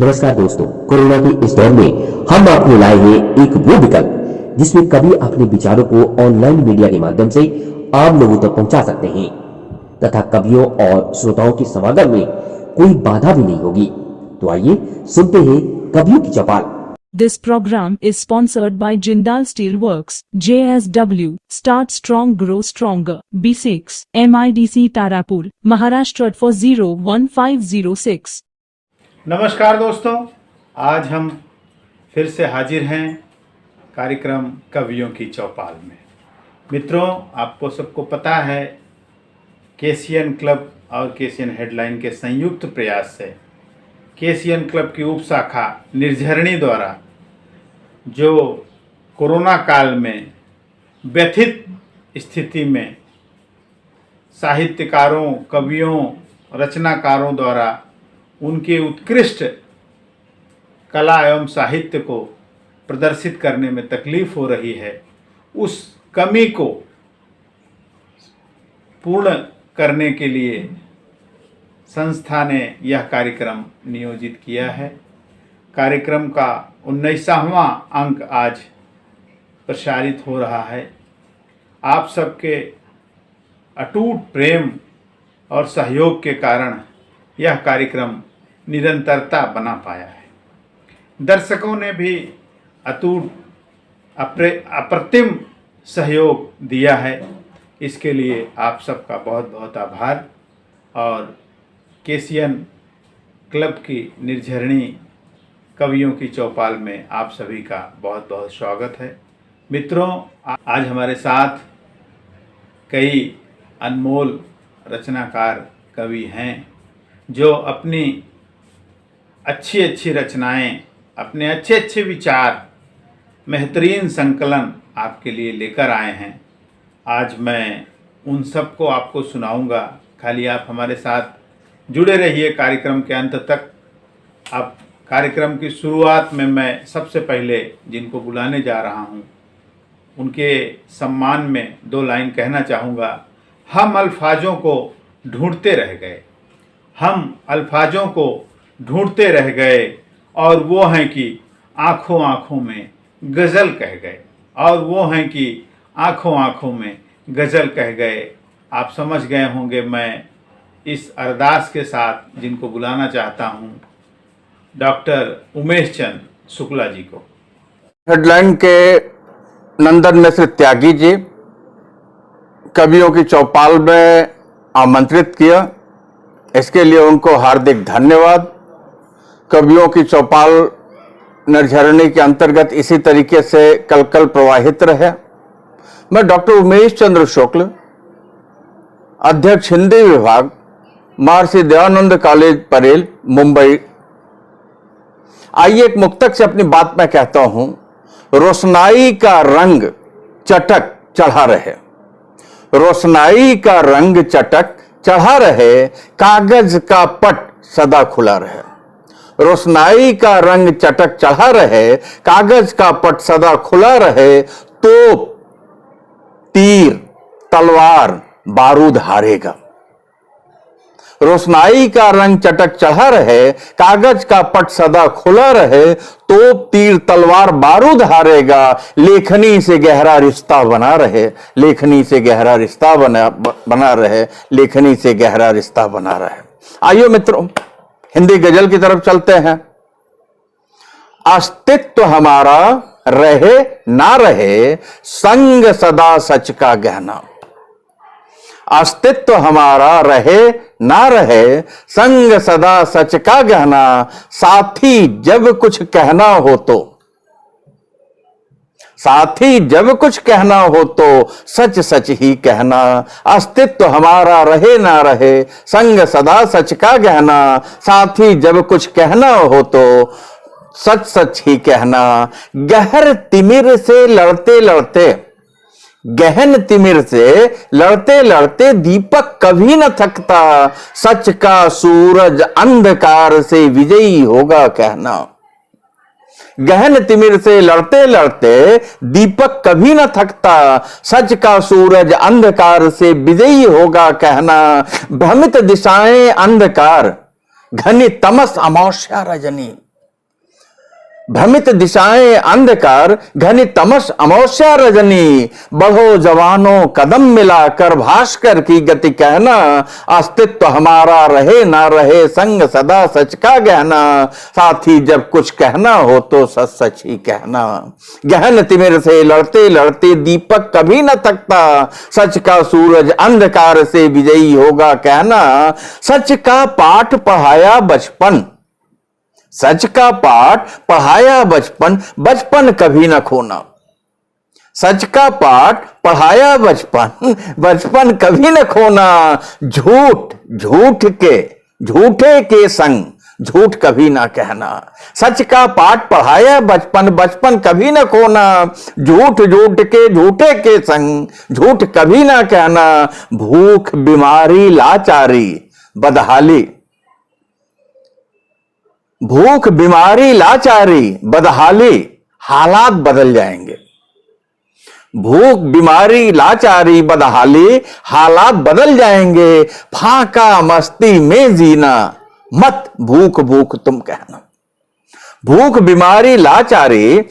नमस्कार दोस्तों, कोरोना के इस दौर में हम आपको लाए हैं एक वो विकल्प जिसमें कभी अपने विचारों को ऑनलाइन मीडिया के माध्यम से आम लोगों तक पहुंचा सकते हैं तथा कवियों और श्रोताओं के समागम में कोई बाधा भी नहीं होगी। तो आइए सुनते हैं कवियों की चौपाल। This program is sponsored by Jindal Steelworks, JSW, Start Strong Grow Stronger, B6, MIDC Tarapur, Maharashtra 401506। नमस्कार दोस्तों, आज हम फिर से हाजिर हैं कार्यक्रम कवियों की चौपाल में। मित्रों, आपको सबको पता है केसीएन क्लब और केसीएन हेडलाइन के संयुक्त प्रयास से केसीएन क्लब की उप शाखा निर्झरणी द्वारा जो कोरोना काल में व्यथित स्थिति में साहित्यकारों, कवियों, रचनाकारों द्वारा उनके उत्कृष्ट कला एवं साहित्य को प्रदर्शित करने में तकलीफ हो रही है, उस कमी को पूर्ण करने के लिए संस्था ने यह कार्यक्रम नियोजित किया है। कार्यक्रम का 19वां अंक आज प्रसारित हो रहा है। आप सबके अटूट प्रेम और सहयोग के कारण यह कार्यक्रम निरंतरता बना पाया है। दर्शकों ने भी अटूट अप्रतिम सहयोग दिया है। इसके लिए आप सबका बहुत बहुत आभार। और केसीएन क्लब की निर्झरणी कवियों की चौपाल में आप सभी का बहुत बहुत स्वागत है। मित्रों, आज हमारे साथ कई अनमोल रचनाकार कवि हैं जो अपनी अच्छी अच्छी रचनाएं, अपने अच्छे अच्छे विचार, बेहतरीन संकलन आपके लिए लेकर आए हैं। आज मैं उन सब को आपको सुनाऊंगा। खाली आप हमारे साथ जुड़े रहिए कार्यक्रम के अंत तक। अब कार्यक्रम की शुरुआत में मैं सबसे पहले जिनको बुलाने जा रहा हूं, उनके सम्मान में 2 लाइन कहना चाहूँगा। हम अल्फाजों को ढूंढते रह गए, हम अल्फाजों को ढूंढते रह गए, और वो हैं कि आँखों आँखों में गज़ल कह गए, और वो हैं कि आँखों आँखों में गज़ल कह गए। आप समझ गए होंगे मैं इस अरदास के साथ जिनको बुलाना चाहता हूँ, डॉक्टर उमेश चंद शुक्ला जी को। हेडलाइन के नंदन मिश्र त्यागी जी कवियों की चौपाल में आमंत्रित किया, इसके लिए उनको हार्दिक धन्यवाद। कवियों की चौपाल निर्झरणी के अंतर्गत इसी तरीके से कल कल प्रवाहित रहे। मैं डॉक्टर उमेश चंद्र शुक्ल, अध्यक्ष हिंदी विभाग, महर्षि दयानंद कॉलेज परेल, मुंबई। आइए एक मुक्तक से अपनी बात मैं कहता हूं। रोशनाई का रंग चटक चढ़ा रहे, रोशनाई का रंग चटक चढ़ा रहे, कागज का पट सदा खुला रहे। रोशनाई का रंग चटक चढ़ा रहे, कागज का पट सदा खुला रहे। तोप, तीर, तलवार, बारूद हारेगा। रोशनाई का रंग चटक चढ़ा रहे, कागज का पट सदा खुला रहे। तोप, तीर, तलवार, बारूद हारेगा। लेखनी से गहरा रिश्ता बना रहे, लेखनी से गहरा रिश्ता बना रहे, लेखनी से गहरा रिश्ता बना रहे। आइए मित्रों, हिंदी गजल की तरफ चलते हैं। अस्तित्व हमारा रहे ना रहे, संग सदा सच का गहना। अस्तित्व हमारा रहे ना रहे, संग सदा सच का गहना। साथी जब कुछ कहना हो तो, साथी जब कुछ कहना हो तो सच सच ही कहना। अस्तित्व हमारा रहे ना रहे, संग सदा सच का गहना। साथी जब कुछ कहना हो तो सच सच ही कहना। गहर तिमिर से लड़ते लड़ते, गहन तिमिर से लड़ते लड़ते दीपक कभी न थकता। सच का सूरज अंधकार से विजयी होगा कहना। गहन तिमिर से लड़ते लड़ते दीपक कभी न थकता। सच का सूरज अंधकार से विजयी होगा कहना। भ्रमित दिशाएं अंधकार, घनी तमस अमावस्या रजनी। भ्रमित दिशाएं अंधकार, घनी तमस अमावस्या रजनी, बढ़ो जवानों कदम मिलाकर भास्कर की गति कहना, अस्तित्व हमारा रहे ना रहे संग सदा सच का गहना, साथी जब कुछ कहना हो तो सच सच ही कहना। गहन तिमिर से लड़ते लड़ते दीपक कभी न थकता, सच का सूरज अंधकार से विजयी होगा कहना, सच का पाठ पढ़ाया बचपन, सच का पाठ पढ़ाया बचपन, बचपन कभी न खोना। सच का पाठ पढ़ाया बचपन, बचपन कभी न खोना। झूठे के संग झूठ कभी ना कहना। सच का पाठ पढ़ाया बचपन, बचपन कभी न खोना। झूठे के संग झूठ कभी ना कहना। भूख बीमारी लाचारी बदहाली, भूख बीमारी लाचारी बदहाली, हालात बदल जाएंगे। भूख बीमारी लाचारी बदहाली, हालात बदल जाएंगे। फाका मस्ती में जीना, मत भूख भूख तुम कहना। भूख बीमारी लाचारी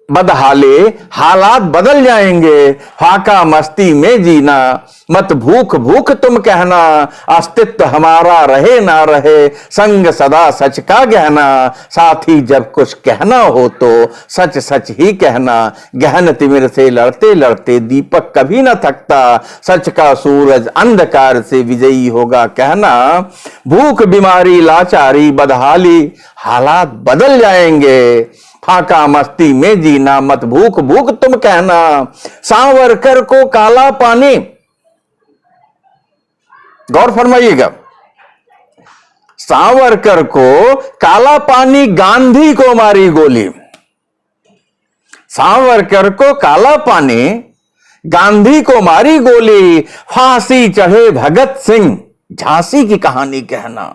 बदहाली, हालात बदल जाएंगे। फाका मस्ती में जीना, मत भूख भूख तुम कहना। अस्तित्व हमारा रहे ना रहे संग सदा सच का गहना, साथी जब कुछ कहना हो तो सच सच ही कहना। गहन तिमिर से लड़ते लड़ते दीपक कभी न थकता, सच का सूरज अंधकार से विजयी होगा कहना। भूख बीमारी लाचारी बदहाली, हालात बदल जाएंगे। फाका मस्ती में जीना, मत भूख भूख तुम कहना। सावरकर को काला पानी, गौर फरमाइएगा, सावरकर को काला पानी, गांधी को मारी गोली। सावरकर को काला पानी, गांधी को मारी गोली। फांसी चढ़े भगत सिंह, झांसी की कहानी कहना।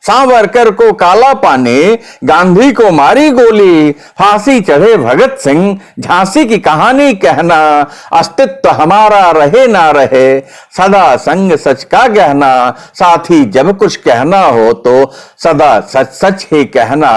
सावरकर को काला पानी, गांधी को मारी गोली। फांसी चढ़े भगत सिंह, झांसी की कहानी कहना। अस्तित्व हमारा रहे ना रहे सदा संग सच का गहना, साथी जब कुछ कहना हो तो सदा सच सच ही कहना।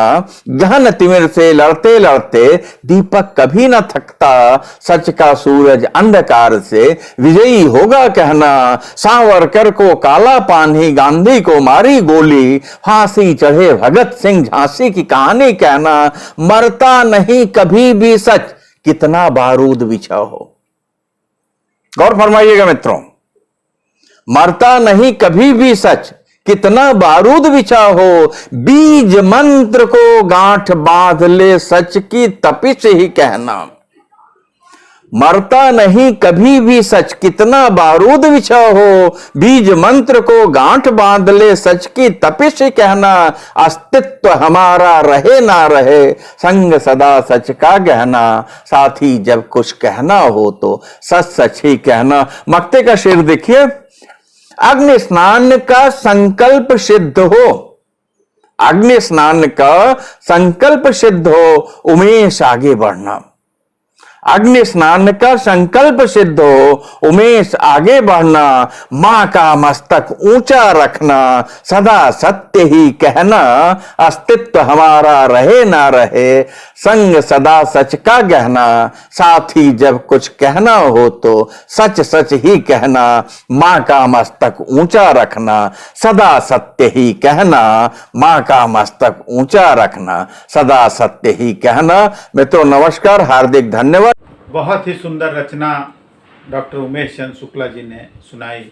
गहन तिमिर से लड़ते लड़ते दीपक कभी न थकता, सच का सूरज अंधकार से विजयी होगा कहना। सावरकर को काला पानी, गांधी को मारी गोली। फांसी चढ़े भगत सिंह, झांसी की कहानी कहना। मरता नहीं कभी भी सच, कितना बारूद बिछा हो। गौर फरमाइएगा मित्रों, मरता नहीं कभी भी सच, कितना बारूद बिछा हो। बीज मंत्र को गांठ बांध ले, सच की तपिश ही कहना। मरता नहीं कभी भी सच, कितना बारूद बिछा हो। बीज मंत्र को गांठ बांध ले, सच की तपिश कहना। अस्तित्व हमारा रहे ना रहे संग सदा सच का गहना, साथी जब कुछ कहना हो तो सच सच ही कहना। मक्ते का शेर देखिए, अग्नि स्नान का संकल्प सिद्ध हो, अग्नि स्नान का संकल्प सिद्ध हो, उमेश आगे बढ़ना। अग्नि स्नान का संकल्प सिद्ध हो, उमेश आगे बढ़ना। मां का मस्तक ऊंचा रखना, सदा सत्य ही कहना। अस्तित्व हमारा रहे ना रहे संग सदा सच का गहना, साथी जब कुछ कहना हो तो सच सच ही कहना। मां का मस्तक ऊंचा रखना, सदा सत्य ही कहना। मां का मस्तक ऊंचा रखना, सदा सत्य ही कहना। मित्रों नमस्कार, हार्दिक धन्यवाद। बहुत ही सुंदर रचना डॉक्टर उमेश चंद्र शुक्ला जी ने सुनाई।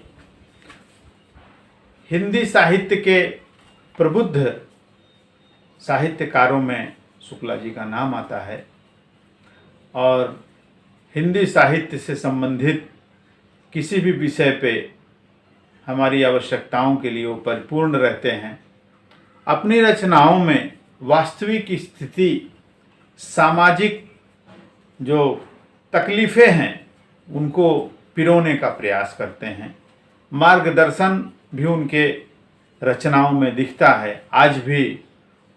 हिंदी साहित्य के प्रबुद्ध साहित्यकारों में शुक्ला जी का नाम आता है और हिंदी साहित्य से संबंधित किसी भी विषय पे हमारी आवश्यकताओं के लिए वो परिपूर्ण रहते हैं। अपनी रचनाओं में वास्तविक स्थिति, सामाजिक जो तकलीफ़ें हैं उनको पिरोने का प्रयास करते हैं। मार्गदर्शन भी उनके रचनाओं में दिखता है। आज भी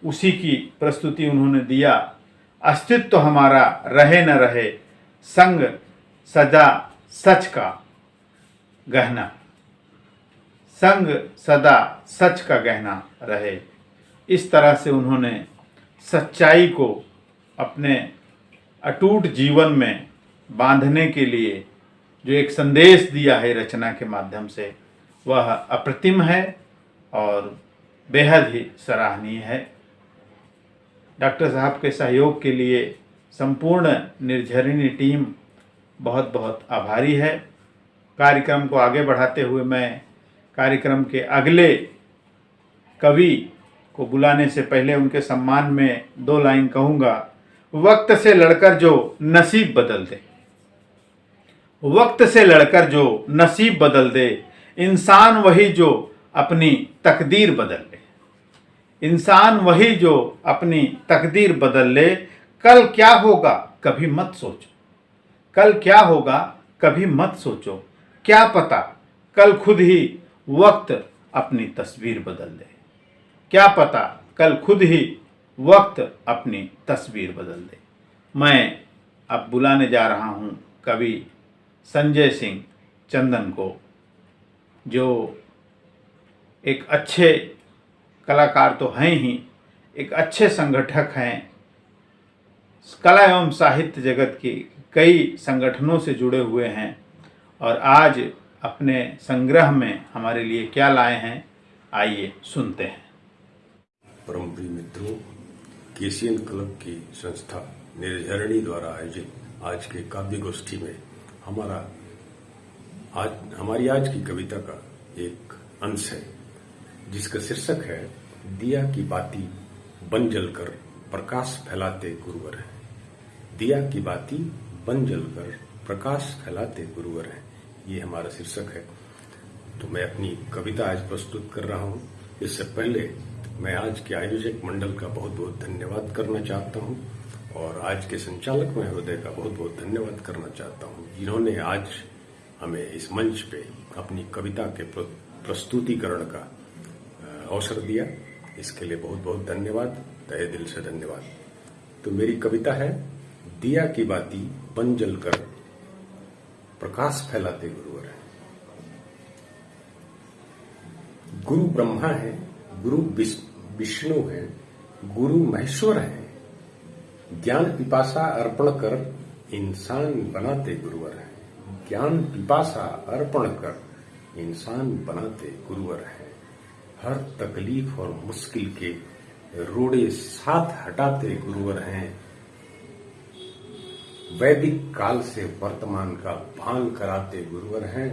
उसी की प्रस्तुति उन्होंने दिया। अस्तित्व हमारा रहे न रहे संग सदा सच का गहना, संग सदा सच का गहना रहे। इस तरह से उन्होंने सच्चाई को अपने अटूट जीवन में बांधने के लिए जो एक संदेश दिया है रचना के माध्यम से, वह अप्रतिम है और बेहद ही सराहनीय है। डॉक्टर साहब के सहयोग के लिए संपूर्ण निर्झरिणी टीम बहुत बहुत आभारी है। कार्यक्रम को आगे बढ़ाते हुए मैं कार्यक्रम के अगले कवि को बुलाने से पहले उनके सम्मान में 2 लाइन कहूँगा। वक्त से लड़कर जो नसीब बदल दे, वक्त से लड़कर जो नसीब बदल दे, इंसान वही जो अपनी तकदीर बदल ले, इंसान वही जो अपनी तकदीर बदल ले। कल क्या होगा कभी मत सोचो, कल क्या होगा कभी मत सोचो, क्या पता कल खुद ही वक्त अपनी तस्वीर बदल दे, क्या पता कल खुद ही वक्त अपनी तस्वीर बदल दे। मैं अब बुलाने जा रहा हूँ कवि संजय सिंह चंदन को, जो एक अच्छे कलाकार तो हैं ही, एक अच्छे संगठक हैं। कला एवं साहित्य जगत की कई संगठनों से जुड़े हुए हैं और आज अपने संग्रह में हमारे लिए क्या लाए हैं, आइए सुनते हैं। परम प्रिय मित्रों, केसीएन क्लब की संस्था निर्झरिणी द्वारा आयोजित आज के काव्य गोष्ठी में हमारी आज की कविता का एक अंश है, जिसका शीर्षक है दिया की बाती बन जलकर प्रकाश फैलाते गुरुवर हैं। दिया की बाती बन जलकर प्रकाश फैलाते गुरुवर हैं, ये हमारा शीर्षक है। तो मैं अपनी कविता आज प्रस्तुत कर रहा हूँ। इससे पहले मैं आज के आयोजक मंडल का बहुत बहुत धन्यवाद करना चाहता हूँ और आज के संचालक महोदय का बहुत बहुत धन्यवाद करना चाहता हूँ, जिन्होंने आज हमें इस मंच पे अपनी कविता के प्रस्तुतिकरण का अवसर दिया। इसके लिए बहुत बहुत धन्यवाद, तहे दिल से धन्यवाद। तो मेरी कविता है दिया की बाती बन जलकर प्रकाश फैलाते गुरुवर हैं। गुरु ब्रह्मा है, गुरु विष्णु है, गुरु महेश्वर है, ज्ञान पिपासा अर्पण कर इंसान बनाते गुरुवर हैं। ज्ञान पिपासा अर्पण कर इंसान बनाते गुरुवर हैं। हर तकलीफ और मुश्किल के रोड़े साथ हटाते गुरुवर हैं। वैदिक काल से वर्तमान का भान कराते गुरुवर हैं।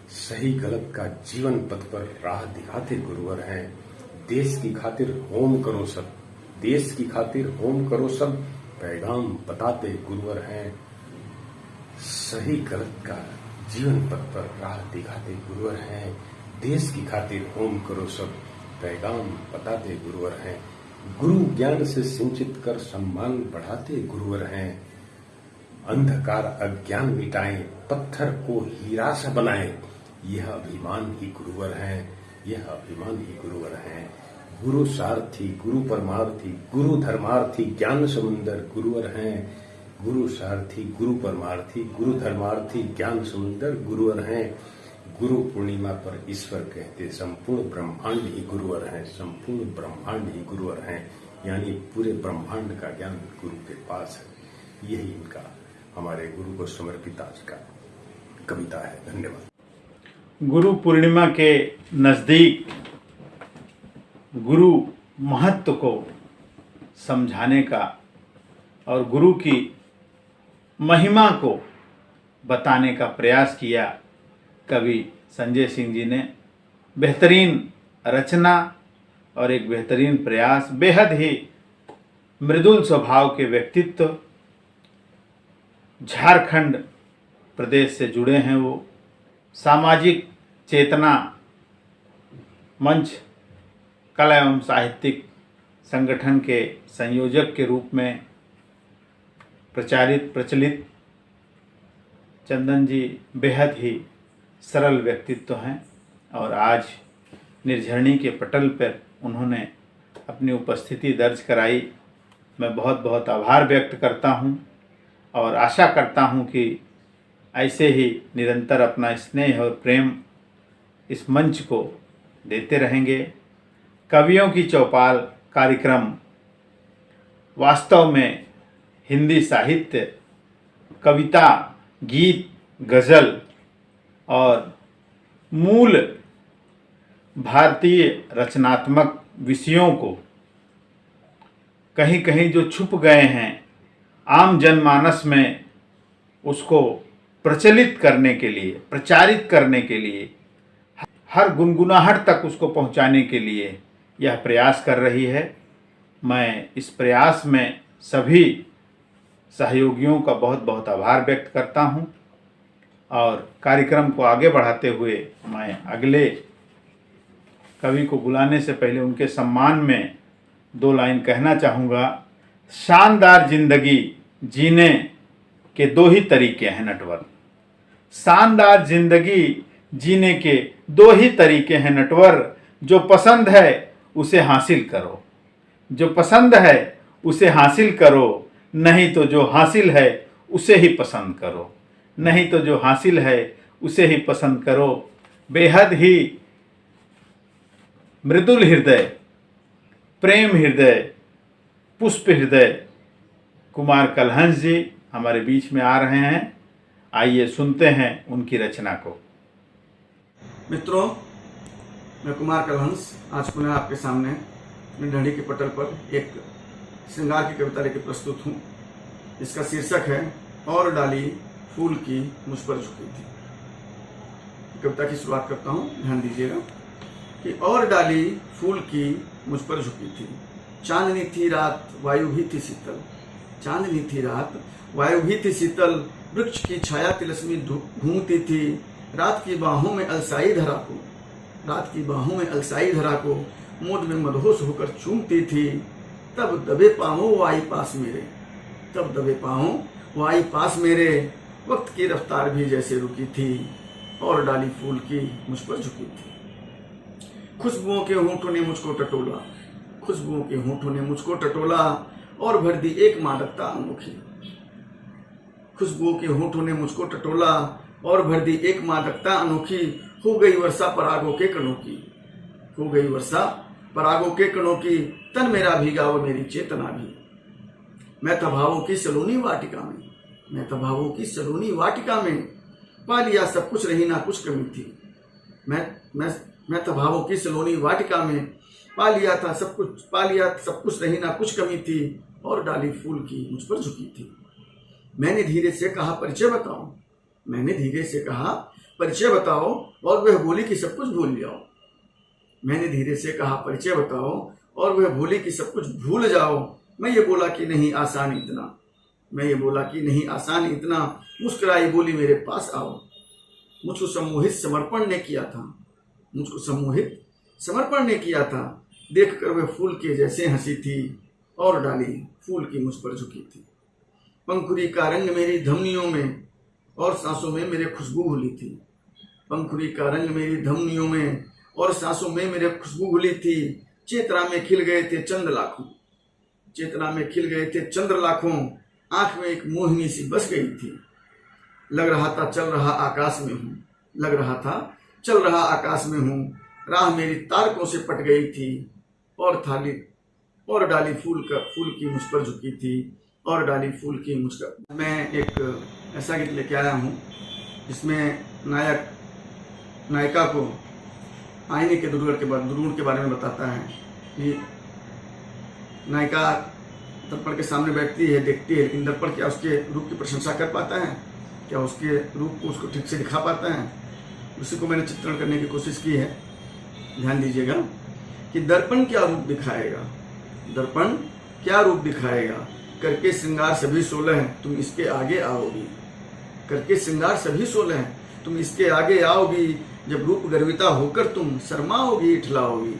सही गलत का जीवन पथ पर राह दिखाते गुरुवर हैं। देश की खातिर होम करो सब, देश की खातिर होम करो सब, पैगाम बताते गुरुवर हैं। सही गलत का जीवन पथ पर राह दिखाते गुरुवर हैं। देश की खातिर होम करो सब, पैगाम बताते गुरुवर हैं। गुरु ज्ञान से सिंचित कर सम्मान बढ़ाते गुरुवर हैं। अंधकार अज्ञान मिटाएं, पत्थर को हीरा सा बनाएं, यह अभिमान ही गुरुवर हैं, यह अभिमान ही गुरुवर हैं। गुरु सारथी, गुरु परमार्थी, गुरु धर्मार्थी, ज्ञान समुंदर गुरुवर हैं। गुरु सारथी, गुरु परमार्थी, गुरु धर्मार्थी, ज्ञान समुंदर गुरुवर हैं। गुरु पूर्णिमा पर ईश्वर कहते संपूर्ण ब्रह्मांड ही गुरुवर हैं, संपूर्ण ब्रह्मांड ही गुरुवर हैं। यानी पूरे ब्रह्मांड का ज्ञान गुरु के पास है। यही इनका हमारे गुरु को समर्पित आज का कविता है। धन्यवाद। गुरु पूर्णिमा के नजदीक गुरु महत्व को समझाने का और गुरु की महिमा को बताने का प्रयास किया कवि संजय सिंह जी ने। बेहतरीन रचना और एक बेहतरीन प्रयास, बेहद ही मृदुल स्वभाव के व्यक्तित्व, झारखंड प्रदेश से जुड़े हैं वो। सामाजिक चेतना मंच कला एवं साहित्यिक संगठन के संयोजक के रूप में प्रचलित चंदन जी बेहद ही सरल व्यक्तित्व हैं और आज निर्झरिणी के पटल पर उन्होंने अपनी उपस्थिति दर्ज कराई। मैं बहुत बहुत आभार व्यक्त करता हूं और आशा करता हूं कि ऐसे ही निरंतर अपना स्नेह और प्रेम इस मंच को देते रहेंगे। कवियों की चौपाल कार्यक्रम वास्तव में हिंदी साहित्य, कविता, गीत, गज़ल और मूल भारतीय रचनात्मक विषयों को कहीं कहीं जो छुप गए हैं आम जनमानस में उसको प्रचलित करने के लिए, प्रचारित करने के लिए, हर गुनगुनाहट तक उसको पहुंचाने के लिए यह प्रयास कर रही है। मैं इस प्रयास में सभी सहयोगियों का बहुत बहुत आभार व्यक्त करता हूं और कार्यक्रम को आगे बढ़ाते हुए मैं अगले कवि को बुलाने से पहले उनके सम्मान में 2 लाइन कहना चाहूँगा। शानदार जिंदगी जीने के 2 ही तरीके हैं नटवर। शानदार जिंदगी जीने के 2 ही तरीके हैं नटवर। जो पसंद है उसे हासिल करो, जो पसंद है उसे हासिल करो, नहीं तो जो हासिल है उसे ही पसंद करो, नहीं तो जो हासिल है उसे ही पसंद करो। बेहद ही मृदुल हृदय, प्रेम हृदय, पुष्प हृदय कुमार कलहंस जी हमारे बीच में आ रहे हैं। आइए सुनते हैं उनकी रचना को। मित्रों, मैं कुमार कलहंस आज पुनः आपके सामने निढंडी के पटल पर एक श्रृंगार की कविता लेकर प्रस्तुत हूँ। इसका शीर्षक है और डाली फूल की मुझ पर झुकी थी। कविता की शुरुआत करता हूँ, ध्यान दीजिएगा कि और डाली फूल की मुझ पर झुकी थी। चांदनी थी रात, वायु भी थी शीतल। चांदनी थी रात, वायु भी थी शीतल। वृक्ष की छाया तिलस्मी घूमती थी। रात की बाहों में अलसाई धरा को, रात की बाहों में अलसाई धरा को मोद में मदहोश होकर चूमती थी। तब दबे पाँवों वो आई पास मेरे, तब दबे पाँवों वो आई पास मेरे। वक्त की रफ्तार भी जैसे रुकी थी और डाली फूल की मुझ पर झुकी थी। खुशबुओं के होंठों ने मुझको टटोला, खुशबुओं के होंठों ने मुझको टटोला और भर दी एक मादकता अनोखी। खुशबुओं के होंठों ने मुझको टटोला और भर दी एक मादकता अनोखी। हो गई वर्षा परागों के कणों की, हो गई वर्षा परागों के कणों की। तन मेरा भीगा और मेरी चेतना भी। मैं था भावों की सलोनी वाटिका में, मैं था भावों की सलोनी वाटिका में। पा लिया सब कुछ, रही ना कुछ कमी थी। मैं था भावों की सलोनी वाटिका में। पा लिया था सब कुछ, पा लिया सब कुछ, रही ना कुछ कमी थी और डाली फूल की मुझ पर झुकी थी। मैंने धीरे से कहा परिचय बताओ, मैंने धीरे से कहा परिचय बताओ और वह बोली कि सब कुछ भूल जाओ। मैंने धीरे से कहा परिचय बताओ और वह बोली कि सब कुछ भूल जाओ। मैं ये बोला कि नहीं आसान इतना, मैं ये बोला कि नहीं आसान इतना। मुस्कुराई बोली मेरे पास आओ। मुझको सम्मोहित समर्पण ने किया था, मुझको सम्मोहित समर्पण ने किया था। देख कर वह फूल के जैसे हंसी थी और डाली फूल की मुझ पर झुकी थी। पंखुड़ी का रंग मेरी धमनियों में और सांसों में मेरे खुशबू घुली थी। पंखुड़ी का रंग मेरी धमनियों में और सांसों में मेरे खुशबू घुली थी। चेतना में खिल गए थे चंद लाखों, चेतना में खिल गए थे चंद्र लाखों। आंख में एक मोहिनी सी बस गई थी। लग रहा था चल रहा आकाश में हूँ, लग रहा था चल रहा आकाश में हूँ। राह मेरी तारकों से पट गई थी और थाली और डाली फूल की मुझ पर झुकी थी और डाली फूल की मुझ पर। मैं एक ऐसा गीत लेके आया हूँ जिसमें नायक नायिका को आईने के दुर्गुण के बारे में बताता है कि नायिका दर्पण के सामने बैठती है, देखती है, लेकिन दर्पण क्या उसके रूप की प्रशंसा कर पाता है, क्या उसके रूप को उसको ठीक से दिखा पाता है। उसी को मैंने चित्रण करने की कोशिश की है। ध्यान दीजिएगा कि दर्पण क्या रूप दिखाएगा, दर्पण क्या रूप दिखाएगा। करके श्रृंगार सभी 16 हैं, तुम इसके आगे आओगी। करके श्रृंगार सभी 16 हैं, तुम इसके आगे आओगी। जब रूप गर्विता होकर तुम शर्माओगी इठलाओगी,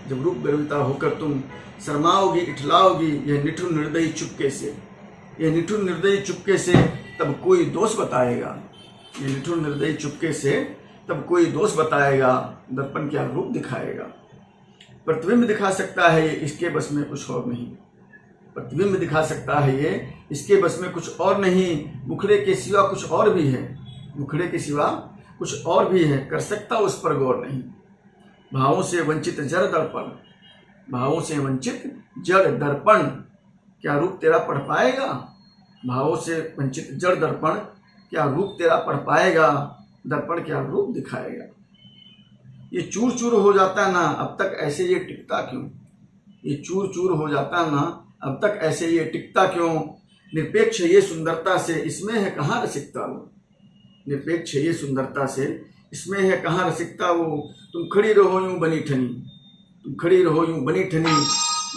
जब रूप गर्विता होकर तुम शर्माओगी इठलाओगी। यह निठुर निर्दयी चुपके से, यह निठुर निर्दयी चुपके से तब कोई दोष बताएगा। यह निठुर निर्दयी चुपके से तब कोई दोष बताएगा। दर्पण क्या रूप दिखाएगा। प्रतिबिंब दिखा सकता है ये, इसके बस में कुछ और नहीं। प्रतिबिंब दिखा सकता है ये, इसके बस में कुछ और नहीं। मुखड़े के सिवा कुछ और भी है, मुखड़े के सिवा कुछ और भी है। कर सकता उस पर गौर नहीं। भावों से वंचित जड़ दर्पण, भावों से वंचित जड़ दर्पण क्या रूप तेरा पढ़ पाएगा। भावों से वंचित जड़ दर्पण क्या रूप तेरा पढ़ पाएगा, दर्पण क्या रूप दिखाएगा। ये चूर चूर हो जाता ना अब तक ऐसे ये टिकता क्यों, ये चूर चूर हो जाता ना अब तक ऐसे ये टिकता क्यों। निरपेक्ष ये सुंदरता से इसमें है कहाँ रसिकता वो, निरपेक्ष ये सुंदरता से इसमें है कहाँ रसिकता वो। तुम खड़ी रहो यूं बनी ठनी, तुम खड़ी रहो यूं बनी ठनी,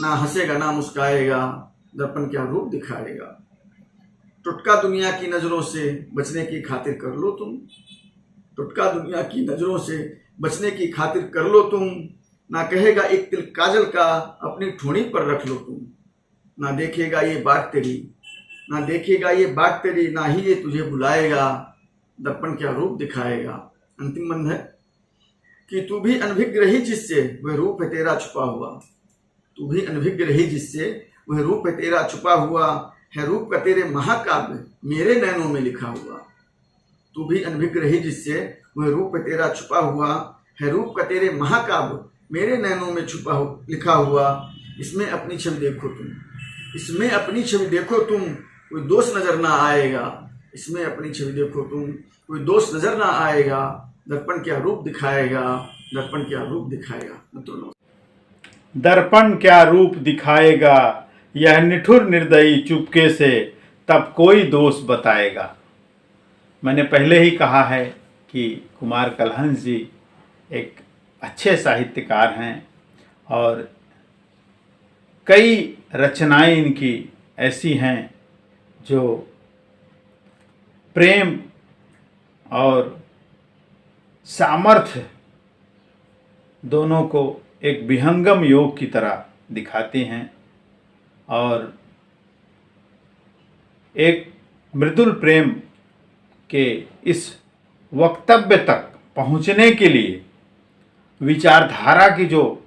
ना हंसेगा ना मुस्काएगा, दर्पण क्या रूप दिखाएगा। टुटका दुनिया की नजरों से बचने की खातिर कर लो तुम, टुटका दुनिया की नजरों से बचने की खातिर कर लो तुम। ना कहेगा एक तिल काजल का अपनी ठोड़ी पर रख लो तुम, ना देखेगा ये बाट तेरी, ना देखेगा ये बाट तेरी, ना ही ये तुझे बुलाएगा, दर्पण क्या रूप दिखाएगा। अंतिम बंध है कि तू भी अनभिज्ञ रही जिससे वह रूप है तेरा छुपा हुआ, तू भी अनभिज्ञ रही जिससे वह रूप है तेरा छुपा हुआ। है रूप का तेरे महाकाव्य मेरे नैनों में लिखा हुआ, तू भी अनभिज्ञ रही जिससे वह रूप है तेरा छुपा हुआ। है रूप का तेरे महाकाव्य मेरे नैनों में लिखा हुआ। इसमें अपनी छवि देखो तुम, इसमें अपनी छवि देखो तुम, कोई दोष नजर ना आएगा। इसमें अपनी छवि देखो तुम, कोई दोष नजर ना आएगा, दर्पण क्या रूप दिखाएगा, दर्पण क्या रूप दिखाएगा। मित्रों, दर्पण क्या रूप दिखाएगा, यह निठुर निर्दयी चुपके से तब कोई दोष बताएगा। मैंने पहले ही कहा है कि कुमार कलहंस जी एक अच्छे साहित्यकार हैं और कई रचनाएं इनकी ऐसी हैं जो प्रेम और सामर्थ्य दोनों को एक विहंगम योग की तरह दिखाती हैं और एक मृदुल प्रेम के इस वक्तव्य तक पहुंचने के लिए विचारधारा की जो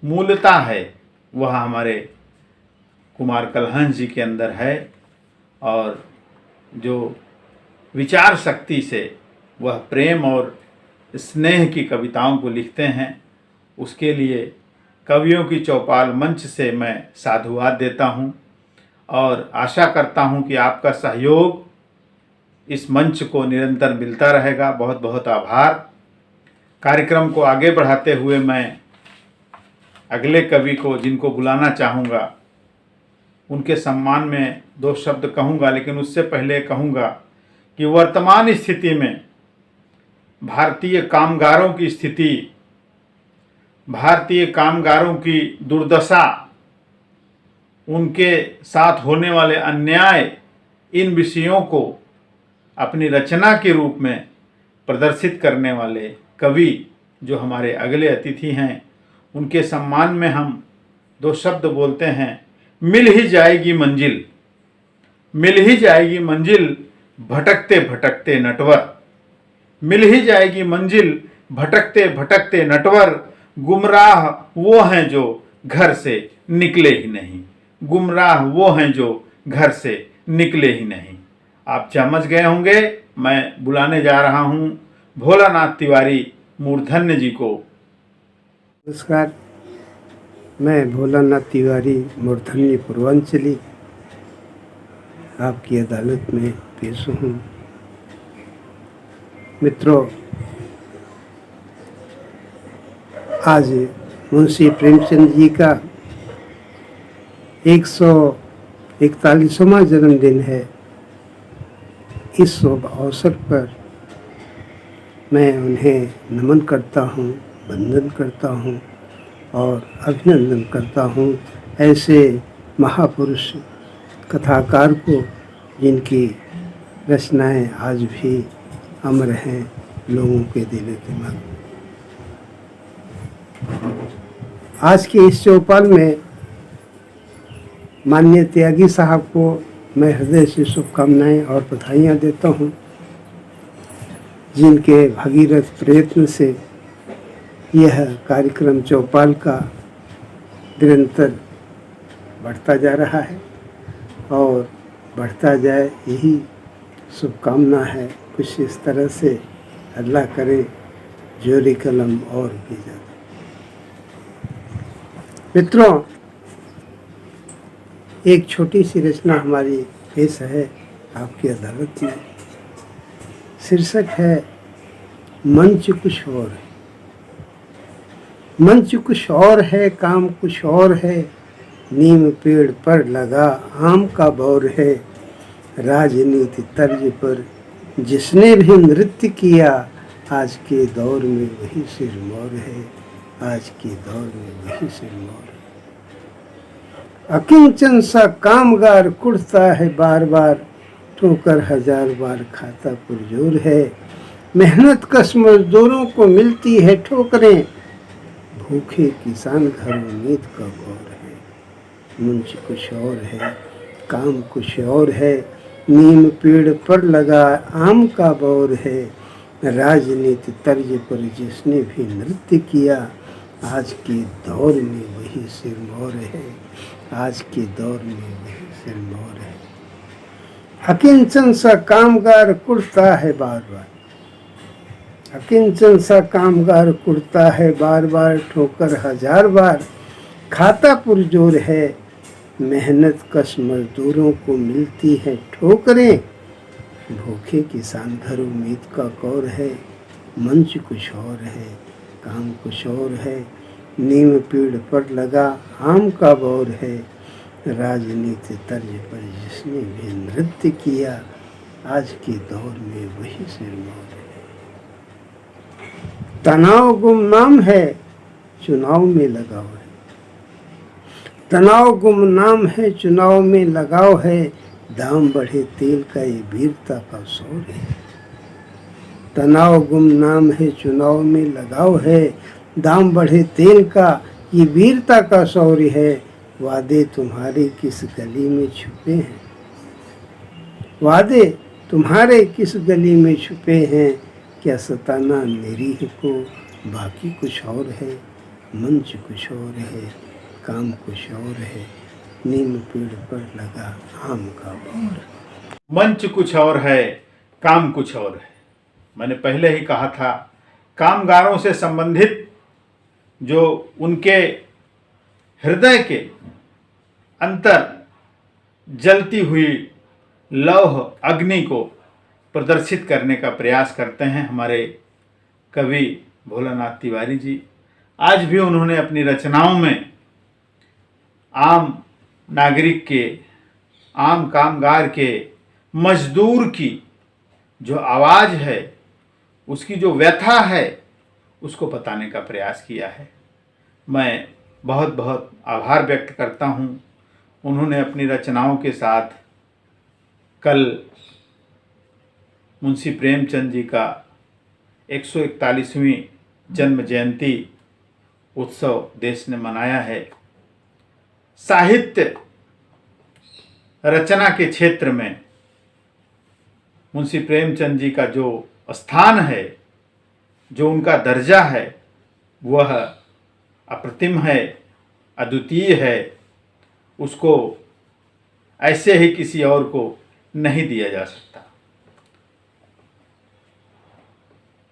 मूलता है वह हमारे कुमार कलहंस जी के अंदर है और जो विचार शक्ति से वह प्रेम और स्नेह की कविताओं को लिखते हैं, उसके लिए कवियों की चौपाल मंच से मैं साधुवाद देता हूं और आशा करता हूं कि आपका सहयोग इस मंच को निरंतर मिलता रहेगा। बहुत बहुत आभार। कार्यक्रम को आगे बढ़ाते हुए मैं अगले कवि को जिनको बुलाना चाहूँगा उनके सम्मान में 2 शब्द कहूँगा, लेकिन उससे पहले कहूँगा कि वर्तमान स्थिति में भारतीय कामगारों की स्थिति, भारतीय कामगारों की दुर्दशा, उनके साथ होने वाले अन्याय, इन विषयों को अपनी रचना के रूप में प्रदर्शित करने वाले कवि जो हमारे अगले अतिथि हैं, उनके सम्मान में हम 2 शब्द बोलते हैं। मिल ही जाएगी मंजिल, मिल ही जाएगी मंजिल, भटकते भटकते नटवर। मिल ही जाएगी मंजिल, भटकते भटकते नटवर। गुमराह वो हैं जो घर से निकले ही नहीं, गुमराह वो हैं जो घर से निकले ही नहीं। आप समझ गए होंगे, मैं बुलाने जा रहा हूं भोलानाथ तिवारी मूर्धन्य जी को। नमस्कार, मैं भोलानाथ तिवारी मूर्धन्य पूर्वांचली आपकी अदालत में पेश हूँ। मित्रों, आज मुंशी प्रेमचंद जी का 141वां जन्मदिन है। इस शुभ अवसर पर मैं उन्हें नमन करता हूँ, वंदन करता हूँ और अभिनंदन करता हूँ ऐसे महापुरुष कथाकार को जिनकी रचनाएं आज भी अमर हैं लोगों के दिल दिमाग। आज के इस चौपाल में माननीय त्यागी साहब को मैं हृदय से शुभकामनाएं और बधाइयाँ देता हूँ, जिनके भगीरथ प्रयत्न से यह कार्यक्रम चौपाल का निरंतर बढ़ता जा रहा है और बढ़ता जाए, यही शुभकामना है। कुछ इस तरह से अल्लाह करे जोरी कलम और भी ज़्यादा। मित्रों, एक छोटी सी रचना हमारी पेश है आपकी अदालत में। शीर्षक है मंच कुछ और है। मंच कुछ और है, काम कुछ और है, नीम पेड़ पर लगा आम का बौर है। राजनीति तर्ज पर जिसने भी नृत्य किया, आज के दौर में वही सिरमौर है, आज के दौर में वही सिरमौर है। अकिंचन सा कामगार कुढ़ता है बार बार, ठोकर हजार बार खाता पुरजोर है। मेहनत कश मजदूरों को मिलती है ठोकरें, भूखे किसान घर उम्मीद का गौर है। मंच कुछ और है, काम कुछ और है, नीम पेड़ पर लगा आम का बौर है। राजनीति तर्ज पर जिसने भी नृत्य किया, आज के दौर में वही सिरमौर है, आज के दौर में वही सिरमौर है। अकिंचन सा कामगार कुढ़ता है बार बार, अकिंचन सा कामगार कुढ़ता है बार बार, ठोकर हजार बार खाता पुरजोर है। मेहनत कश मजदूरों को मिलती है ठोकरें, भूखे किसान घर उम्मीद का कौर है। मंच कुछ और है, काम कुछ और है, नीम पेड़ पर लगा आम का बौर है। राजनीति तर्ज पर जिसने भी नृत्य किया, आज के दौर में वही सिरमौर है। तनाव गुमनाम है, चुनाव में लगाव है। तनाव गुमनाम है, चुनाव में लगाव है। दाम बढ़े तेल का ये वीरता का शौर है। तनाव गुमनाम है, चुनाव में लगाव है। दाम बढ़े तेल का ये वीरता का शौर्य है। वादे तुम्हारे किस गली में छुपे हैं, वादे तुम्हारे किस गली में छुपे हैं। क्या सताना निरीह को बाकी कुछ और है। मंच कुछ और है, काम कुछ और है, नीम पेड़ पर लगा आम का बौर। मंच कुछ और है, काम कुछ और है। मैंने पहले ही कहा था, कामगारों से संबंधित जो उनके हृदय के अंतर जलती हुई लौह अग्नि को प्रदर्शित करने का प्रयास करते हैं हमारे कवि भोलानाथ तिवारी जी। आज भी उन्होंने अपनी रचनाओं में आम नागरिक के, आम कामगार के, मजदूर की जो आवाज़ है, उसकी जो व्यथा है, उसको बताने का प्रयास किया है। मैं बहुत बहुत आभार व्यक्त करता हूँ। उन्होंने अपनी रचनाओं के साथ कल मुंशी प्रेमचंद जी का 141वीं जन्म जयंती उत्सव देश ने मनाया है। साहित्य रचना के क्षेत्र में मुंशी प्रेमचंद जी का जो स्थान है, जो उनका दर्जा है, वह अप्रतिम है, अद्वितीय है। उसको ऐसे ही किसी और को नहीं दिया जा सकता।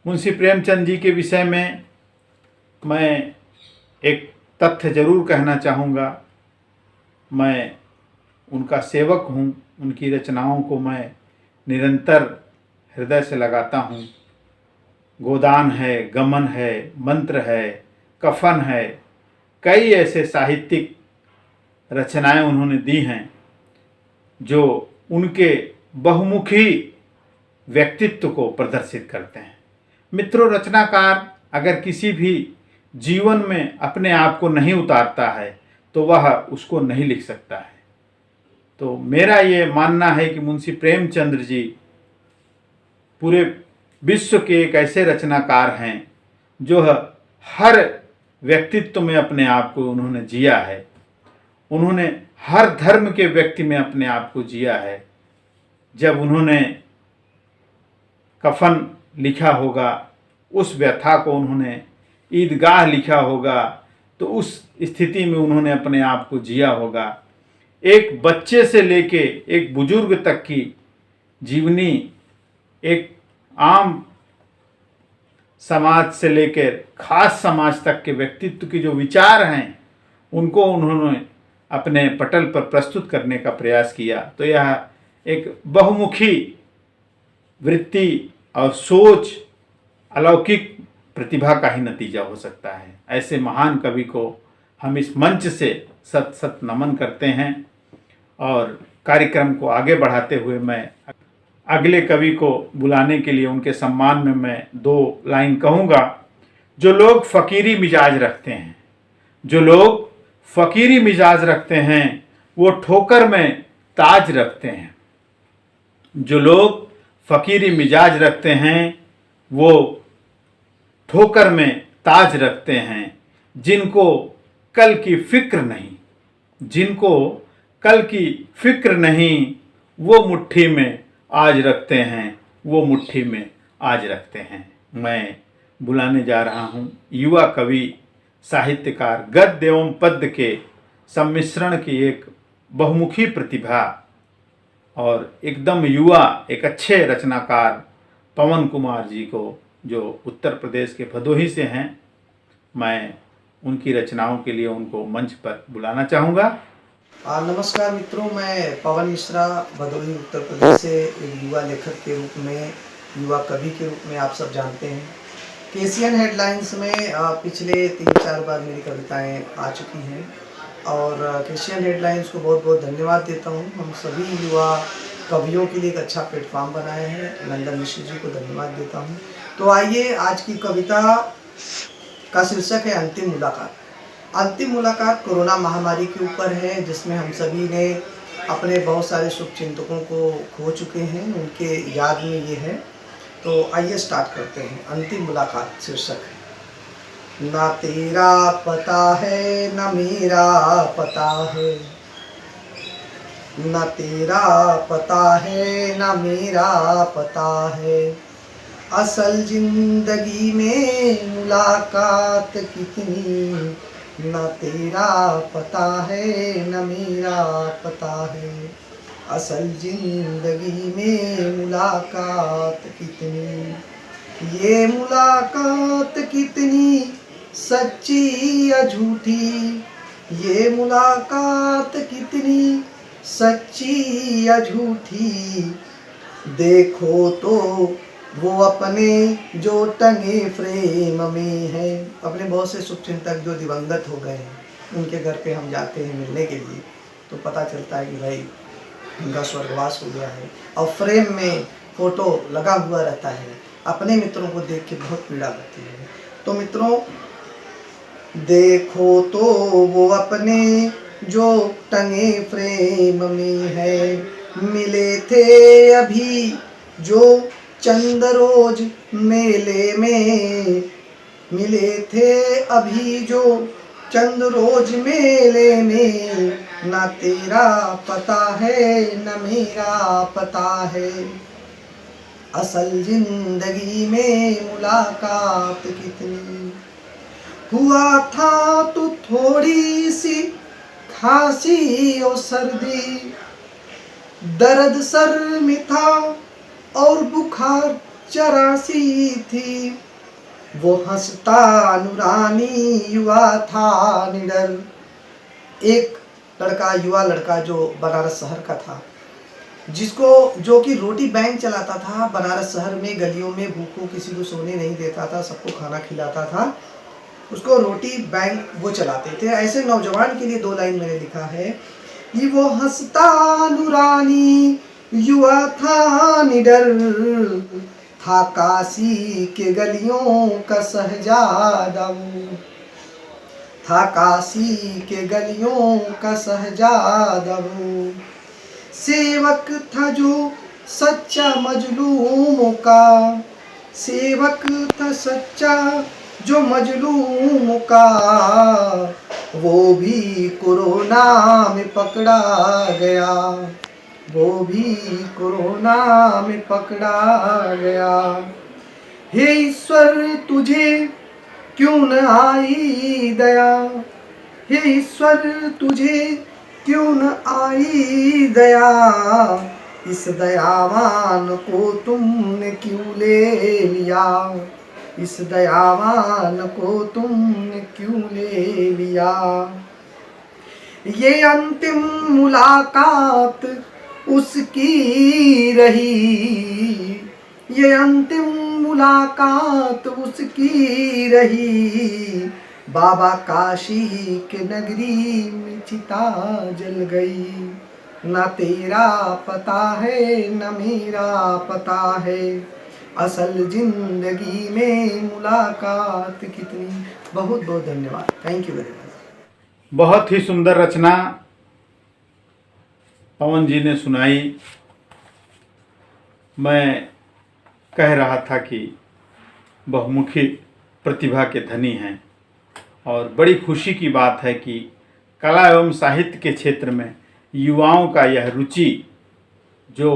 मुंशी प्रेमचंद जी के विषय में मैं एक तथ्य जरूर कहना चाहूँगा। मैं उनका सेवक हूँ, उनकी रचनाओं को मैं निरंतर हृदय से लगाता हूँ। गोदान है, गमन है, मंत्र है, कफन है, कई ऐसे साहित्यिक रचनाएं उन्होंने दी हैं जो उनके बहुमुखी व्यक्तित्व को प्रदर्शित करते हैं। मित्रों, रचनाकार अगर किसी भी जीवन में अपने आप को नहीं उतारता है तो वह उसको नहीं लिख सकता है। तो मेरा ये मानना है कि मुंशी प्रेमचंद्र जी पूरे विश्व के एक ऐसे रचनाकार हैं जो हर व्यक्तित्व में अपने आप को उन्होंने जिया है। उन्होंने हर धर्म के व्यक्ति में अपने आप को जिया है। जब उन्होंने कफन लिखा होगा, उस व्यथा को उन्होंने ईदगाह लिखा होगा, तो उस स्थिति में उन्होंने अपने आप को जिया होगा। एक बच्चे से लेके एक बुजुर्ग तक की जीवनी, एक आम समाज से लेकर खास समाज तक के व्यक्तित्व के जो विचार हैं, उनको उन्होंने अपने पटल पर प्रस्तुत करने का प्रयास किया। तो यह एक बहुमुखी वृत्ति और सोच, अलौकिक प्रतिभा का ही नतीजा हो सकता है। ऐसे महान कवि को हम इस मंच से सत सत नमन करते हैं। और कार्यक्रम को आगे बढ़ाते हुए मैं अगले कवि को बुलाने के लिए उनके सम्मान में मैं 2 लाइन कहूँगा। जो लोग फ़कीरी मिजाज रखते हैं, जो लोग फ़कीरी मिजाज रखते हैं, वो ठोकर में ताज रखते हैं। जो लोग फ़कीरी मिजाज रखते हैं, वो ठोकर में ताज रखते हैं। जिनको कल की फिक्र नहीं, जिनको कल की फिक्र नहीं, वो मुट्ठी में आज रखते हैं, वो मुट्ठी में आज रखते हैं। मैं बुलाने जा रहा हूँ युवा कवि, साहित्यकार, गद्य एवं पद्य के सम्मिश्रण की एक बहुमुखी प्रतिभा और एकदम युवा, एक अच्छे रचनाकार पवन कुमार जी को, जो उत्तर प्रदेश के भदोही से हैं। मैं उनकी रचनाओं के लिए उनको मंच पर बुलाना चाहूँगा। नमस्कार मित्रों, मैं पवन मिश्रा भदोही उत्तर प्रदेश से एक युवा लेखक के रूप में, युवा कवि के रूप में आप सब जानते हैं। केशियन हेडलाइंस में पिछले 3-4 बार मेरी कविताएं आ चुकी हैं और केशियन हेडलाइंस को बहुत बहुत धन्यवाद देता हूं। हम सभी युवा कवियों के लिए एक अच्छा प्लेटफॉर्म बनाए हैं। नंदन मिश्र जी को धन्यवाद देता हूं। तो आइए, आज की कविता का शीर्षक है अंतिम मुलाकात। अंतिम मुलाकात कोरोना महामारी के ऊपर है, जिसमें हम सभी ने अपने बहुत सारे शुभचिंतकों को खो चुके हैं, उनके याद में ये है। तो आइए स्टार्ट करते हैं। अंतिम मुलाकात शीर्षक है। ना तेरा पता है ना मेरा पता है, ना तेरा पता है ना मेरा पता है, असल जिंदगी में मुलाकात कितनी, ना तेरा पता है ना मेरा पता है, असल जिंदगी में मुलाकात कितनी। ये मुलाकात कितनी सच्ची या झूठी, ये मुलाकात कितनी सच्ची या झूठी, देखो तो वो अपने जो टंगे फ्रेम में है। अपने बहुत से शुभचिंतक जो दिवंगत हो गए हैं, उनके घर पे हम जाते हैं मिलने के लिए, तो पता चलता है कि भाई उनका स्वर्गवास हो गया है और फ्रेम में फोटो लगा हुआ रहता है। अपने मित्रों को देख के बहुत पीड़ा होती है। तो मित्रों, देखो तो वो अपने जो टंगे फ्रेम में है, मिले थे अभी जो चंद रोज मेले में, मिले थे अभी जो चंद रोज मेले में, ना तेरा पता है ना मेरा पता है, असल जिंदगी में मुलाकात कितनी। हुआ था तो थोड़ी सी खांसी और सर्दी, दर्द सर में था और बुखार चरासी थी, वो हंसता नूरानी युवा था निडर। एक लड़का, युवा लड़का जो बनारस शहर का था, जो कि रोटी बैंक चलाता था। बनारस शहर में गलियों में भूखों किसी को सोने नहीं देता था, सबको खाना खिलाता था। उसको रोटी बैंक वो चलाते थे। ऐसे नौजवान के लिए 2 लाइन मैंने लिखा है कि वो हंसता नूरानी युवा था निडर, था काशी के गलियों का शहजादा वो, था काशी के गलियों का शहजादा वो, सेवक था जो सच्चा मजलूमों का, सेवक था सच्चा जो मजलूम का, वो भी कोरोना में पकड़ा गया, वो भी कोरोना में पकड़ा गया। हे ईश्वर तुझे क्यों न आई दया, हे ईश्वर तुझे क्यों न आई दया, इस दयावान को तुमने क्यों ले लिया, इस दयावान को तुमने क्यों ले लिया। ये अंतिम मुलाकात उसकी रही, ये अंतिम मुलाकात उसकी रही। बाबा काशी के नगरी में चिता जल गई। ना तेरा पता है न मेरा पता है, असल जिंदगी में मुलाकात कितनी। बहुत बहुत धन्यवाद। Thank you very much. बहुत ही सुंदर रचना पवन जी ने सुनाई। मैं कह रहा था कि बहुमुखी प्रतिभा के धनी हैं और बड़ी खुशी की बात है कि कला एवं साहित्य के क्षेत्र में युवाओं का यह रुचि जो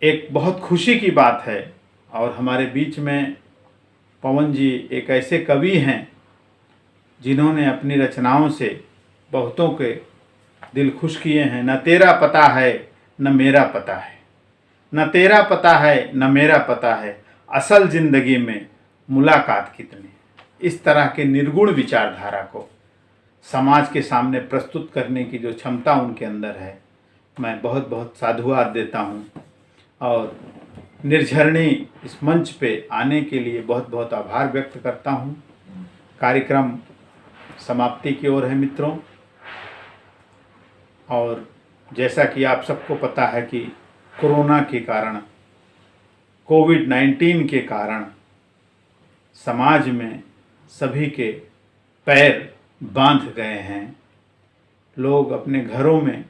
एक बहुत खुशी की बात है। और हमारे बीच में पवन जी एक ऐसे कवि हैं जिन्होंने अपनी रचनाओं से बहुतों के दिल खुश किए हैं। न तेरा पता है न मेरा पता है, न तेरा पता है न मेरा पता है, असल ज़िंदगी में मुलाकात कितनी। इस तरह के निर्गुण विचारधारा को समाज के सामने प्रस्तुत करने की जो क्षमता उनके अंदर है, मैं बहुत बहुत साधुवाद देता हूँ। और निर्झरणी इस मंच पे आने के लिए बहुत बहुत आभार व्यक्त करता हूँ। कार्यक्रम समाप्ति की ओर है मित्रों, और जैसा कि आप सबको पता है कि कोरोना के कारण, कोविड-19 के कारण समाज में सभी के पैर बांध गए हैं। लोग अपने घरों में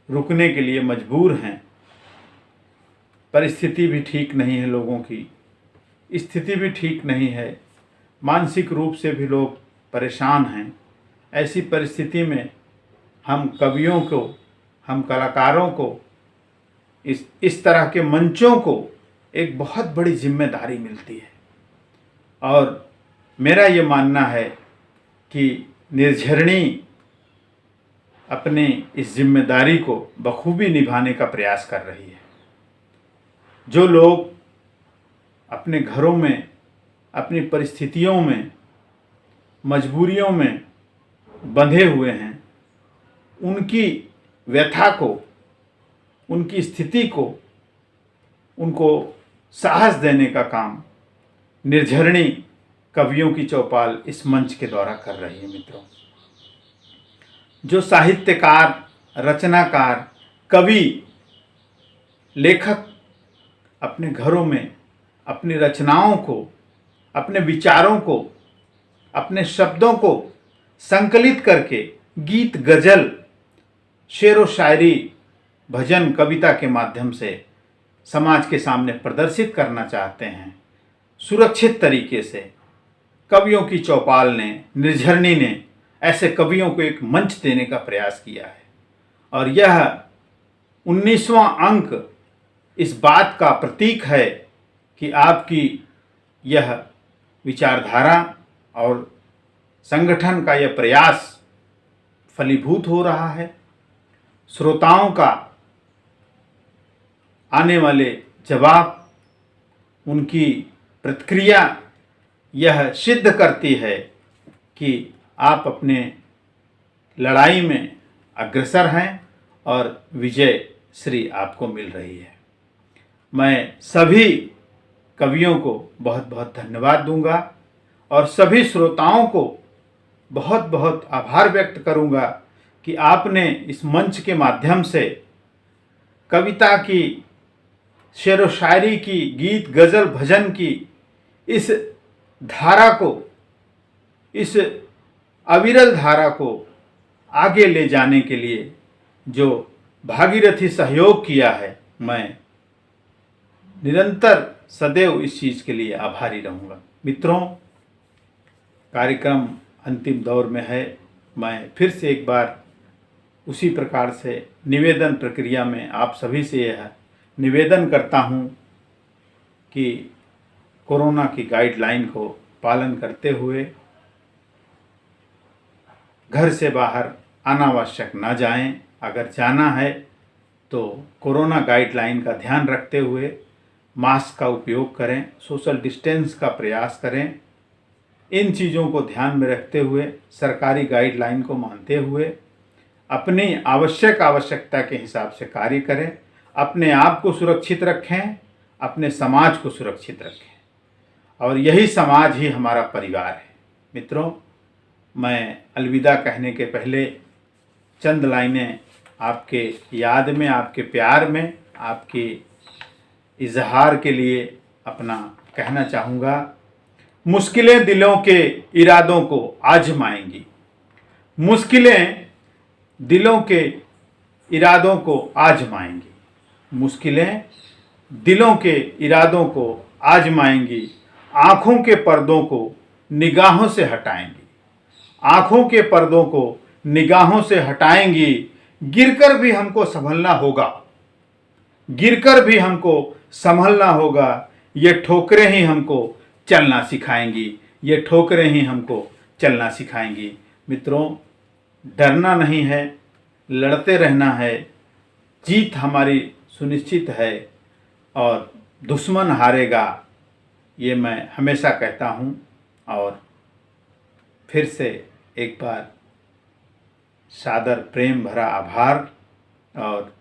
रुकने के लिए मजबूर हैं। परिस्थिति भी ठीक नहीं है, लोगों की स्थिति भी ठीक नहीं है, मानसिक रूप से भी लोग परेशान हैं। ऐसी परिस्थिति में हम कवियों को, हम कलाकारों को, इस तरह के मंचों को एक बहुत बड़ी जिम्मेदारी मिलती है। और मेरा ये मानना है कि निर्झरणी अपने इस जिम्मेदारी को बखूबी निभाने का प्रयास कर रही है। जो लोग अपने घरों में, अपनी परिस्थितियों में, मजबूरियों में बंधे हुए हैं, उनकी व्यथा को, उनकी स्थिति को, उनको साहस देने का काम निर्झरणी कवियों की चौपाल इस मंच के द्वारा कर रही है। मित्रों, जो साहित्यकार, रचनाकार, कवि, लेखक अपने घरों में अपनी रचनाओं को, अपने विचारों को, अपने शब्दों को संकलित करके गीत, गज़ल, शेर व शायरी, भजन, कविता के माध्यम से समाज के सामने प्रदर्शित करना चाहते हैं, सुरक्षित तरीके से कवियों की चौपाल ने, निर्झरणी ने ऐसे कवियों को एक मंच देने का प्रयास किया है। और यह 19वां अंक इस बात का प्रतीक है कि आपकी यह विचारधारा और संगठन का यह प्रयास फलीभूत हो रहा है। श्रोताओं का आने वाले जवाब, उनकी प्रतिक्रिया यह सिद्ध करती है कि आप अपने लड़ाई में अग्रसर हैं और विजय श्री आपको मिल रही है। मैं सभी कवियों को बहुत बहुत धन्यवाद दूंगा और सभी श्रोताओं को बहुत बहुत आभार व्यक्त करूंगा कि आपने इस मंच के माध्यम से कविता की, शेर व शायरी की, गीत, गज़ल, भजन की इस धारा को, इस अविरल धारा को आगे ले जाने के लिए जो भागीरथी सहयोग किया है, मैं निरंतर सदैव इस चीज़ के लिए आभारी रहूँगा। मित्रों, कार्यक्रम अंतिम दौर में है। मैं फिर से एक बार उसी प्रकार से निवेदन प्रक्रिया में आप सभी से यह निवेदन करता हूँ कि कोरोना की गाइडलाइन को पालन करते हुए घर से बाहर अनावश्यक ना जाएं। अगर जाना है तो कोरोना गाइडलाइन का ध्यान रखते हुए मास्क का उपयोग करें, सोशल डिस्टेंस का प्रयास करें। इन चीज़ों को ध्यान में रखते हुए, सरकारी गाइडलाइन को मानते हुए अपनी आवश्यकता के हिसाब से कार्य करें, अपने आप को सुरक्षित रखें, अपने समाज को सुरक्षित रखें और यही समाज ही हमारा परिवार है। मित्रों, मैं अलविदा कहने के पहले चंद लाइनें आपके याद में, आपके प्यार में, आपके इजहार के लिए अपना कहना चाहूँगा। मुश्किलें दिलों के इरादों को आजमाएंगी, मुश्किलें दिलों के इरादों को आजमाएंगी, मुश्किलें दिलों के इरादों को आजमाएंगी, आँखों के पर्दों को निगाहों से हटाएंगी, आँखों के पर्दों को निगाहों से हटाएंगी। गिरकर भी हमको संभलना होगा, गिरकर भी हमको संभलना होगा। ये ठोकरें ही हमको चलना सिखाएंगी, ये ठोकरें ही हमको चलना सिखाएंगी। मित्रों, डरना नहीं है, लड़ते रहना है। जीत हमारी सुनिश्चित है और दुश्मन हारेगा, ये मैं हमेशा कहता हूँ। और फिर से एक बार सादर प्रेम भरा आभार और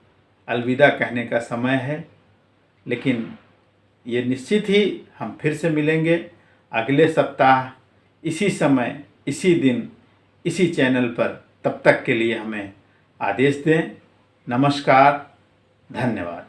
अलविदा कहने का समय है, लेकिन ये निश्चित ही हम फिर से मिलेंगे अगले सप्ताह इसी समय, इसी दिन, इसी चैनल पर। तब तक के लिए हमें आदेश दें। नमस्कार, धन्यवाद।